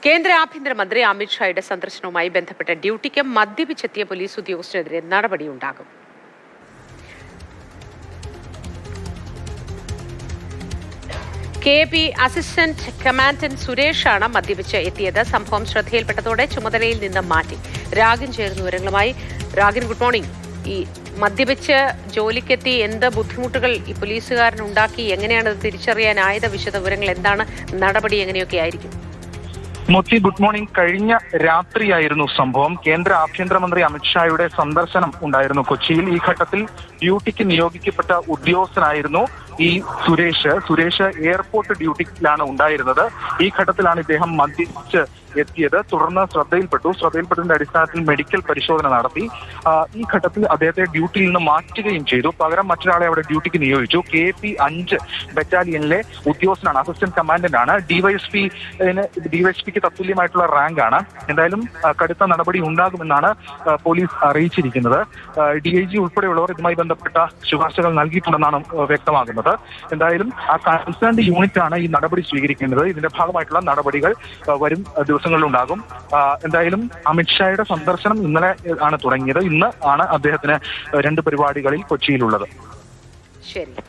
കേന്ദ്ര ആഭ്യന്തരമന്ത്രി അമിത്ഷായുടെ സന്ദർശനവുമായി ബന്ധപ്പെട്ട ഡ്യൂട്ടിക്ക് മദ്യപിച്ചെത്തിയ പോലീസ് ഉദ്യോഗസ്ഥനെതിരെ നടപടിയുണ്ടാകും. KP അസിസ്റ്റന്റ് കമാൻഡന്റ് സുരേഷാണ് മദ്യപിച്ച് എത്തിയത്. സംഭവം ശ്രദ്ധയിൽപ്പെട്ടതോടെ ചുമതലയിൽ നിന്ന് മാറ്റി. രാഗിൻ ചേർന്ന വിവരങ്ങളുമായി. രാഗിൻ, ഗുഡ് മോർണിംഗ്. ഈ മദ്യപിച്ച് ജോലിക്കെത്തി എന്ത് ബുദ്ധിമുട്ടുകൾ ഈ പോലീസുകാരനുണ്ടാക്കി, എങ്ങനെയാണ് തിരിച്ചറിയാനായത്? വിശദ വിവരങ്ങൾ എന്താണ്? നടപടി എങ്ങനെയൊക്കെ ആയിരിക്കും? Moti, good morning. കഴിഞ്ഞ രാത്രിയായിരുന്നു സംഭവം. കേന്ദ്ര ആഭ്യന്തരമന്ത്രി അമിത്ഷായുടെ സന്ദർശനം ഉണ്ടായിരുന്നു കൊച്ചിയിൽ. ഈ ഘട്ടത്തിൽ ഡ്യൂട്ടിക്ക് നിയോഗിക്കപ്പെട്ട ഉദ്യോഗസ്ഥനായിരുന്നു ഈ സുരേഷ് എയർപോർട്ട് ഡ്യൂട്ടിയിലാണ് ഉണ്ടായിരുന്നത്. ഈ ഘട്ടത്തിലാണ് ഇദ്ദേഹം മദ്യപിച്ച് എത്തിയത്. തുടർന്ന് ശ്രദ്ധയിൽപ്പെട്ടതിന്റെ അടിസ്ഥാനത്തിൽ മെഡിക്കൽ പരിശോധന നടത്തി. ഈ ഘട്ടത്തിൽ അദ്ദേഹത്തെ ഡ്യൂട്ടിയിൽ നിന്ന് മാറ്റുകയും ചെയ്തു. പകരം മറ്റൊരാളെ അവിടെ ഡ്യൂട്ടിക്ക് നിയോഗിച്ചു. KP 5 ബറ്റാലിയനിലെ ഉദ്യോഗസ്ഥനാണ്, അസിസ്റ്റന്റ് കമാൻഡന്റ് ആണ്. ഡിവൈഎസ്പിക്ക് തത്തുല്യമായിട്ടുള്ള റാങ്ക് ആണ്. എന്തായാലും കടുത്ത നടപടി ഉണ്ടാകുമെന്നാണ് പോലീസ് അറിയിച്ചിരിക്കുന്നത്. DIG ഉൾപ്പെടെയുള്ളവർ ഇതുമായി ബന്ധപ്പെട്ട ശുപാർശകൾ നൽകിയിട്ടുണ്ടെന്നാണ് വ്യക്തമാകുന്നത്. എന്തായാലും ആ കൺസേൺഡ് യൂണിറ്റ് ആണ് ഈ നടപടി സ്വീകരിക്കേണ്ടത്. ഇതിന്റെ ഭാഗമായിട്ടുള്ള നടപടികൾ വരും ദിവസങ്ങളിലുണ്ടാകും. എന്തായാലും അമിത്ഷായുടെ സന്ദർശനം ഇന്നലെ ആണ് തുടങ്ങിയത്. ഇന്ന് ആണ് അദ്ദേഹത്തിന് 2 പരിപാടികളിൽ കൊച്ചിയിലുള്ളത്. ശരി.